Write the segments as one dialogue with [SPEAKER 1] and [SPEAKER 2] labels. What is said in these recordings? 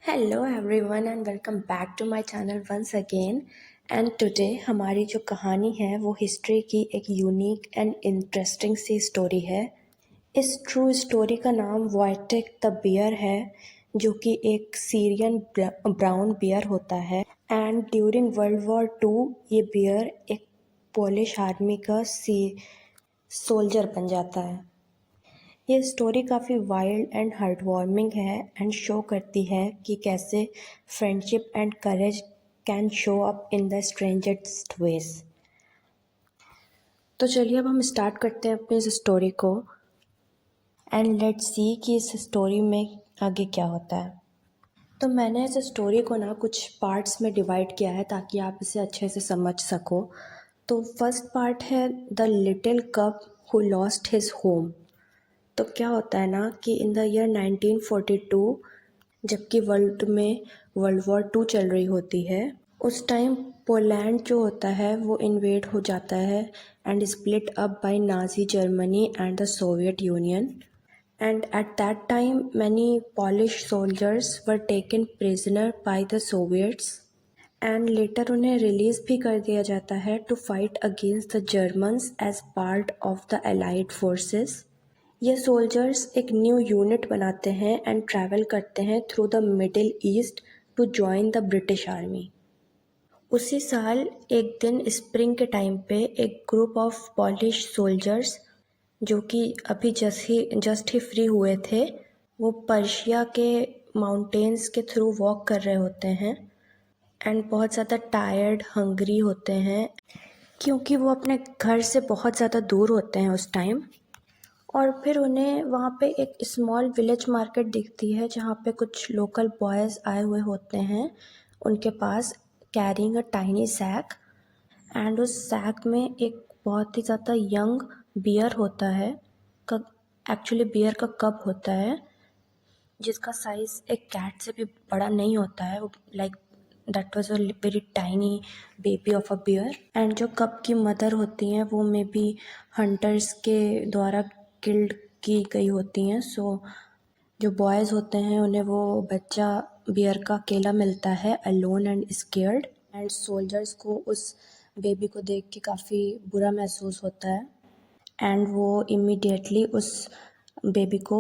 [SPEAKER 1] Hello everyone and welcome back to my channel once again. And today हमारी जो कहानी है वो हिस्ट्री की एक यूनिक एंड इंटरेस्टिंग सी स्टोरी है। इस ट्रू स्टोरी का नाम वॉयटेक द बियर है, जो कि एक सीरियन ब्राउन बियर होता है। And during world war two ये बियर एक पोलिश आर्मी का सोल्जर बन जाता है। ये स्टोरी काफ़ी वाइल्ड एंड हार्ट वार्मिंग है एंड शो करती है कि कैसे friendship and courage can show up in the strangest ways. तो चलिए अब हम स्टार्ट करते हैं अपनी इस स्टोरी को एंड लेट्स सी कि इस स्टोरी में आगे क्या होता है। तो मैंने इस स्टोरी को ना कुछ पार्ट्स में डिवाइड किया है ताकि आप इसे अच्छे से समझ सको। तो फर्स्ट पार्ट है the little cup who lost his home. तो क्या होता है ना कि इन द ईयर 1942 जबकि वर्ल्ड वॉर टू चल रही होती है, उस टाइम पोलैंड जो होता है वो इन्वेड हो जाता है and split up by Nazi Germany and the Soviet Union. And at that time many Polish soldiers were taken prisoner by the Soviets and later उन्हें रिलीज भी कर दिया जाता है to fight against the Germans as part of the Allied forces. ये soldiers एक new unit बनाते हैं एंड ट्रैवल करते हैं through the Middle East to join the British army. उसी साल एक दिन स्प्रिंग के टाइम पे एक ग्रुप ऑफ पॉलिश सोल्जर्स जो कि अभी जस्ट ही फ्री हुए थे, वो पर्शिया के माउंटेन्स के थ्रू वॉक कर रहे होते हैं एंड बहुत ज़्यादा टायर्ड हंग्री होते हैं क्योंकि वो अपने घर से बहुत ज़्यादा दूर होते हैं उस टाइम। और फिर उन्हें वहाँ पे एक स्मॉल विलेज मार्केट दिखती है जहाँ पे कुछ लोकल बॉयज़ आए हुए होते हैं उनके पास carrying a tiny sack. And उस सैक में एक बहुत ही ज़्यादा यंग बियर होता है, एक्चुअली बियर का कप होता है जिसका साइज़ एक कैट से भी बड़ा नहीं होता है। वो like that was a very tiny baby of a bear. And जो कप की मदर होती हैं वो मे बी हंटर्स के द्वारा किल्ड की गई होती हैं। सो जो बॉयज़ होते हैं उन्हें वो बच्चा बियर का अकेला मिलता है, alone and scared. And soldiers को उस बेबी को देख के काफ़ी बुरा महसूस होता है एंड वो इमीडिएटली उस बेबी को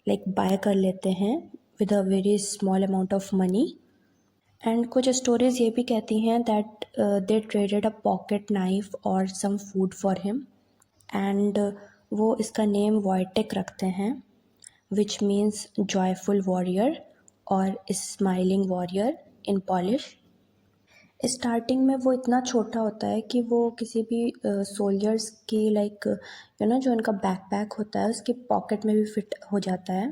[SPEAKER 1] लाइक बाय कर लेते हैं with a very small amount of money. And कुछ स्टोरीज ये भी कहती हैं that they traded a pocket knife और some food for him and वो इसका नेम वॉयटेक रखते हैं विच मीन्स जॉयफुल वॉरियर और smiling warrior in Polish. Starting में वो इतना छोटा होता है कि वो किसी भी सोल्जर्स की लाइक जो उनका बैकपैक होता है उसकी पॉकेट में भी फिट हो जाता है।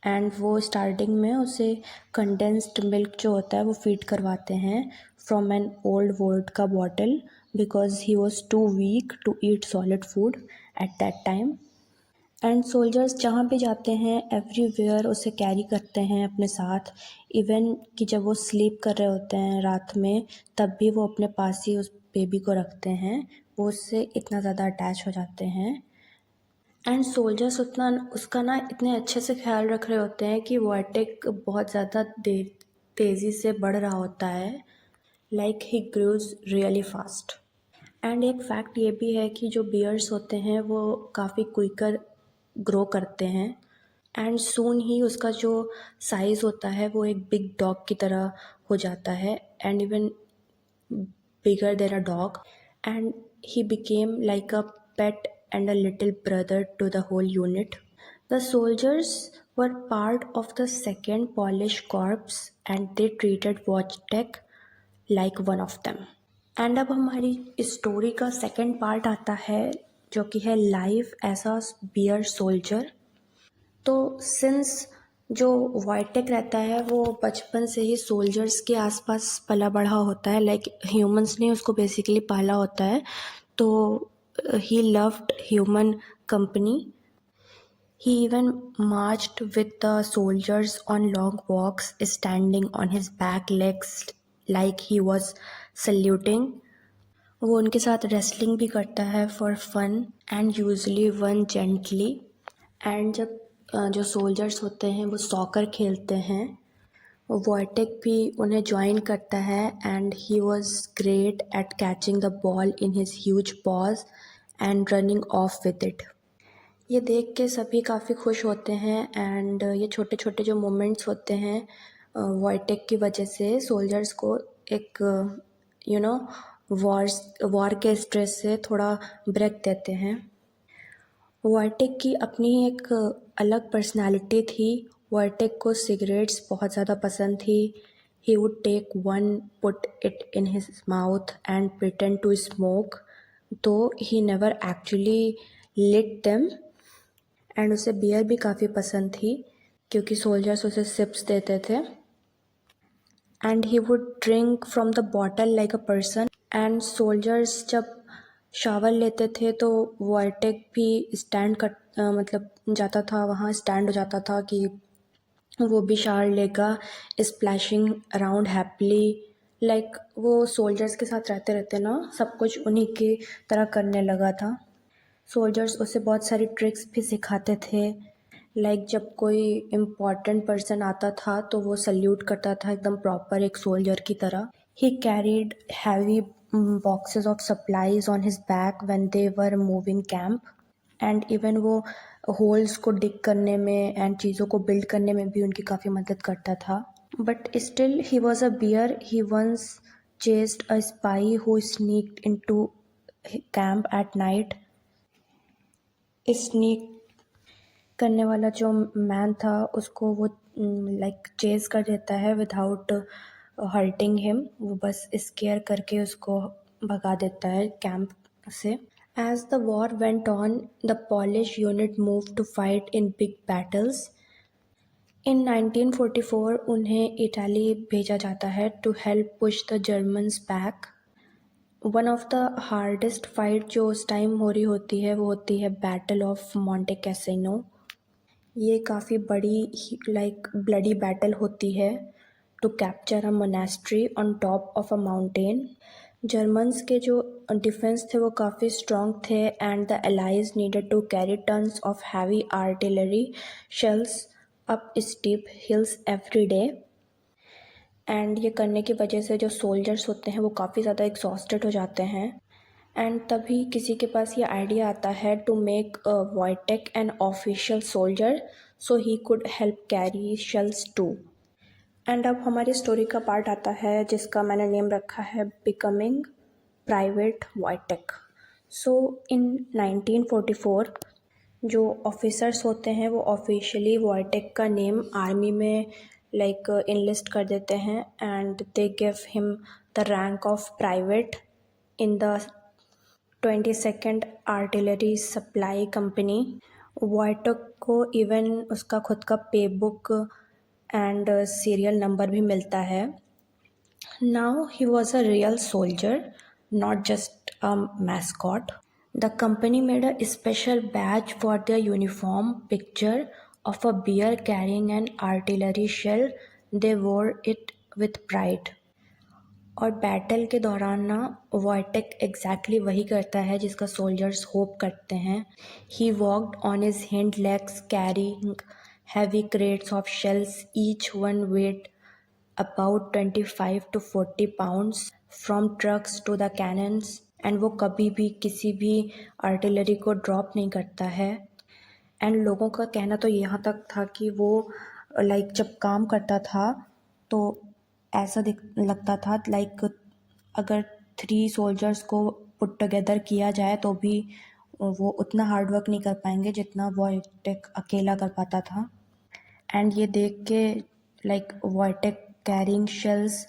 [SPEAKER 1] एंड वो स्टार्टिंग में उसे कंडेंस्ड मिल्क जो होता है वो फीड करवाते हैं from an old vodka bottle because he was too weak to eat solid food at that time. And soldiers जहाँ भी जाते हैं एवरीवेयर उसे कैरी करते हैं अपने साथ। इवन कि जब वो स्लीप कर रहे होते हैं रात में तब भी वो अपने पास ही उस बेबी को रखते हैं, वो उससे इतना ज़्यादा अटैच हो जाते हैं। एंड सोल्जर्स उतना उसका ना इतने अच्छे से ख्याल रख रहे होते हैं कि वॉयटेक बहुत ज़्यादा तेज़ी से बढ़ रहा होता है, like he grows really fast. And एक फैक्ट ये भी है कि जो बियर्स होते हैं वो काफ़ी क्विकर ग्रो करते हैं एंड सून ही उसका जो साइज़ होता है वो एक बिग डॉग की तरह हो जाता है and even bigger than a dog, and he became like a pet and a little brother to the whole unit. The soldiers were part of the second Polish Corps and they treated Wojtek like one of them. And अब हमारी story का second part आता है जो कि है life as a bear soldier. तो since जो वाइटेक रहता है वो बचपन से ही सोल्जर्स के आसपास पला बढ़ा होता है, लाइक ह्यूमंस ने उसको बेसिकली पाला होता है। तो he loved human company. He even marched with the soldiers on long walks standing on his back legs like he was saluting. वो उनके साथ रेसलिंग भी करता है for fun and usually won gently. And जब जो सोल्जर्स होते हैं वो सॉकर खेलते हैं वॉयटेक भी उन्हें ज्वाइन करता है and he was great at catching the ball in his huge pause and running of with it. ये देख के सभी काफ़ी खुश होते हैं एंड ये छोटे छोटे जो मोमेंट्स होते हैं वॉयटेक की वजह से सोल्जर्स को एक यू नो वॉर के स्ट्रेस से थोड़ा ब्रेक देते हैं। वॉयटेक की अपनी एक अलग पर्सनालिटी थी। वॉयटेक को सिगरेट्स बहुत ज़्यादा पसंद थी। He would take one, put it in his mouth and pretend to smoke, तो he never actually lit them. And उसे बियर भी काफ़ी पसंद थी क्योंकि सोल्जर्स उसे सिप्स देते थे। And he would drink from the bottle like a person. And soldiers जब शावर लेते थे तो वॉयटेक भी मतलब जाता था, वहाँ स्टैंड हो जाता था कि वो भी शावर लेगा, स्प्लैशिंग अराउंड हैप्पीली। लाइक वो सोल्जर्स के साथ रहते रहते ना सब कुछ उन्हीं की तरह करने लगा था। सोल्जर्स उसे बहुत सारी ट्रिक्स भी सिखाते थे। लाइक जब कोई इम्पॉर्टेंट पर्सन आता था तो वो सल्यूट करता था एकदम प्रॉपर एक सोल्जर की तरह। He carried heavy boxes of supplies on his back when they were moving camp. And even वो होल्स को डिग करने में एंड चीज़ों को बिल्ड करने में भी उनकी काफ़ी मदद करता था। But still he was a bear. He once chased a spy who sneaked into camp at night. Sneak करने वाला जो मैन था उसको वो लाइक चेज कर देता है विदाउट हर्टिंग हिम। वो बस स्केयर करके उसको भगा देता है कैंप से। As the war went on the Polish unit move to fight in big battles. In 1944 उन्हें इटाली भेजा जाता है to help push the Germans back. One of the hardest fight जो उस टाइम हो रही होती है वो होती है बैटल ऑफ मॉन्टे कैसिनो। ये काफ़ी बड़ी लाइक ब्लडी बैटल होती है to capture a monastery on top of a mountain. Germans के जो डिफेंस थे वो काफ़ी स्ट्रॉन्ग थे and the allies needed to carry tons of heavy artillery shells up steep hills every day. And ये करने की वजह से जो सोल्जर्स होते हैं वो काफ़ी ज़्यादा एग्जॉस्टेड हो जाते हैं। एंड तभी किसी के पास ये आइडिया आता है to make Wojtek an official soldier so he could help carry shells too. And अब हमारी स्टोरी का पार्ट आता है जिसका मैंने नेम रखा है बिकमिंग प्राइवेट वॉयटेक। सो इन 1944 जो ऑफिसर्स होते हैं वो ऑफिशियली वॉयटेक का नेम आर्मी में लाइक इनलिस्ट कर देते हैं and they give him the rank of private in the 22nd artillery supply company. Wojtek को इवन उसका खुद का पे बुक एंड सीरियल नंबर भी मिलता है। Now he was a real soldier, not just a mascot. The company made a special badge for their uniform picture of a bear carrying an artillery shell. They wore it with pride. और battle के दौरान ना वॉयटेक exactly वही करता है जिसका soldiers hope करते हैं। He walked on his hind legs carrying heavy crates of shells, each one weight about 25 to 40 pounds from trucks to the cannons। And वो कभी भी किसी भी आर्टिलरी को ड्रॉप नहीं करता है। एंड लोगों का कहना तो यहाँ तक था कि वो लाइक जब काम करता था तो ऐसा लगता था लाइक अगर 3 सोल्जर्स को पुट टुगेदर किया जाए तो भी वो उतना हार्ड वर्क नहीं कर पाएंगे जितना वॉयटेक अकेला कर पाता था। एंड ये देख के लाइक वॉयटेक कैरिंग शेल्स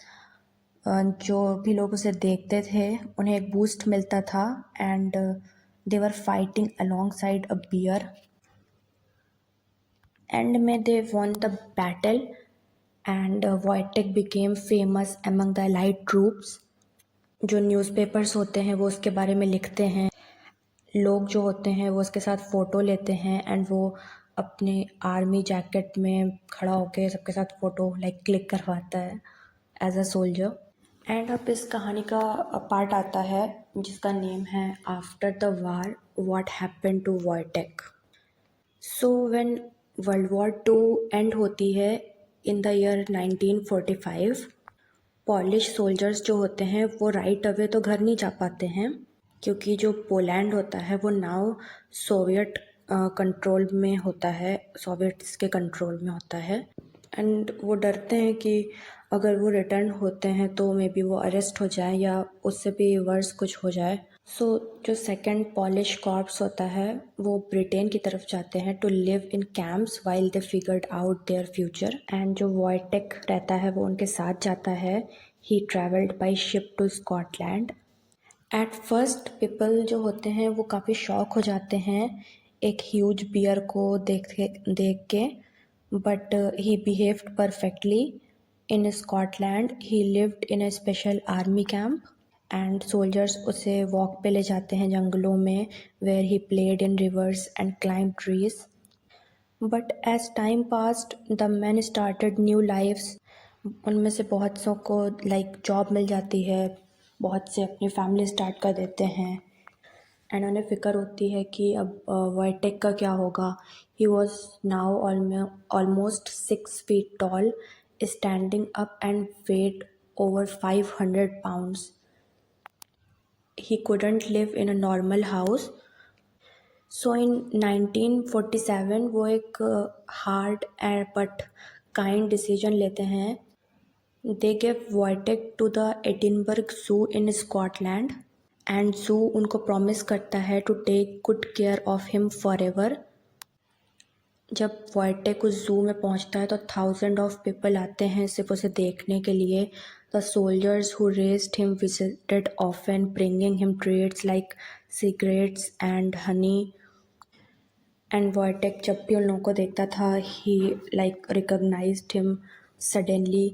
[SPEAKER 1] जो भी लोग उसे देखते थे उन्हें एक बूस्ट मिलता था and they were fighting alongside a bear. End में they won the battle and Wojtek became famous among the allied troops. जो न्यूज़पेपर्स होते हैं वो उसके बारे में लिखते हैं, लोग जो होते हैं वो उसके साथ फ़ोटो लेते हैं एंड वो अपने आर्मी जैकेट में खड़ा होकर सबके साथ फ़ोटो लाइक क्लिक करवाता है एज अ सोल्जर। एंड अब इस कहानी का पार्ट आता है जिसका नेम है after the war what happened to Wojtek. So when world war 2 end होती है in the year 1945 Polish soldiers जो होते हैं वो राइट अवे तो घर नहीं जा पाते हैं, क्योंकि जो पोलैंड होता है वो नाउ सोवियत कंट्रोल में होता है, सोवियट्स के कंट्रोल में होता है। एंड वो डरते हैं कि अगर वो रिटर्न होते हैं तो मे बी वो अरेस्ट हो जाए या उससे भी वर्स कुछ हो जाए। सो जो सेकंड पॉलिश कॉर्प्स होता है वो ब्रिटेन की तरफ जाते हैं to live in camps while they figured out their future. And जो वॉयटेक रहता है वो उनके साथ जाता है। He travelled by ship to Scotland. At first people जो होते हैं वो काफ़ी शॉक हो जाते हैं एक ह्यूज बियर को देख के, but he behaved perfectly. In Scotland he lived in a special army camp and soldiers उसे वॉक पे ले जाते हैं जंगलों में, where he played in rivers and climb trees. But as time passed the man started new lives. उनमें से बहुत सौ को जॉब मिल जाती है, बहुत से अपनी फैमिली स्टार्ट कर देते हैं एंड उन्हें फ़िक्र होती है कि अब वॉयटेक का क्या होगा। He was now almost 6 feet tall, standing up and weight over 500 pounds. He couldn't live in a normal house. So in 1947 वो एक hard but kind decision लेते हैं. They gave Wojtek to the Edinburgh Zoo in Scotland and zoo उनको promise करता है to take good care of him forever. जब वॉयटेक उस zoo में पहुंचता है तो 1000 ऑफ पीपल आते हैं सिर्फ उसे देखने के लिए। The soldiers who raised him visited often, bringing him treats like cigarettes and honey. And Wojtek जब भी उन लोगों को देखता था he recognised him suddenly.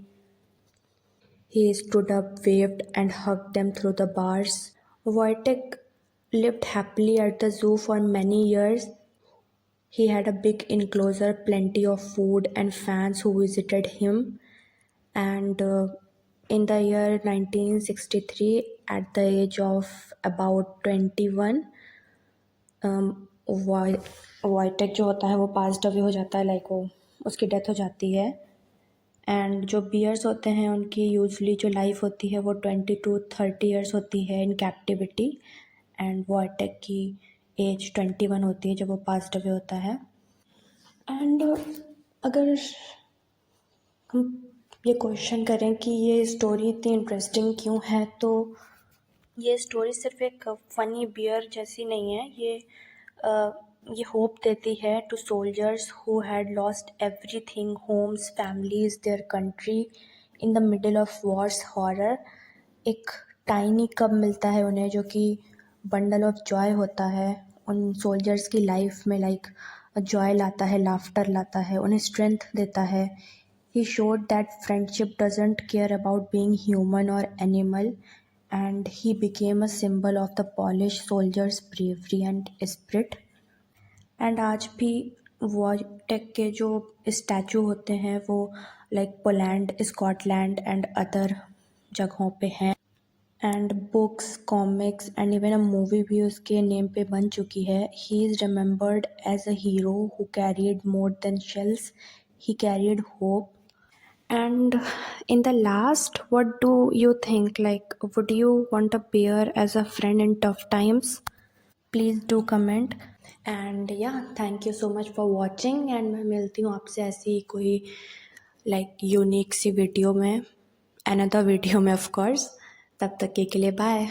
[SPEAKER 1] He stood up, waved and hugged them through the bars. Wojtek lived happily at the zoo for many years. He had a big enclosure, plenty of food, and fans who visited him. And in the year 1963, at the age of about 21, वॉयटेक जो होता है वो passed away हो जाता है, वो उसकी death हो जाती है। एंड जो बियर्स होते हैं उनकी यूजली जो लाइफ होती है वो 20 to 30 years होती है इन कैप्टिविटी। एंड वॉयटेक की एज 21 होती है जब वो पास्ड अवे होता है। एंड अगर हम ये क्वेश्चन करें कि ये स्टोरी इतनी इंटरेस्टिंग क्यों है, तो ये स्टोरी सिर्फ एक फ़नी बियर जैसी नहीं है। ये होप देती है to soldiers who had lost everything, homes, families, their country, in the middle of war's horror. एक टाइनी कब मिलता है उन्हें जो कि बंडल ऑफ जॉय होता है उन सोल्जर्स की लाइफ में, जॉय लाता है, लाफ्टर लाता है, उन्हें स्ट्रेंथ देता है। He showed that friendship doesn't care about being human or animal, and he became a symbol of the Polish soldiers' bravery and spirit. And आज भी वॉयटेक के जो स्टैचू होते हैं वो पोलैंड, स्कॉटलैंड एंड अदर जगहों पे हैं। And books, comics and even a movie भी उसके नेम पे बन चुकी है। He is remembered as a hero who carried more than shells, he carried hope. And in the last, what do you think? Would you want a bear as a friend in tough times? Please do comment. And yeah, thank you so much for watching. And मैं मिलती हूँ आपसे ऐसी कोई unique सी video में, another video में of course. तब तक के लिए बाय।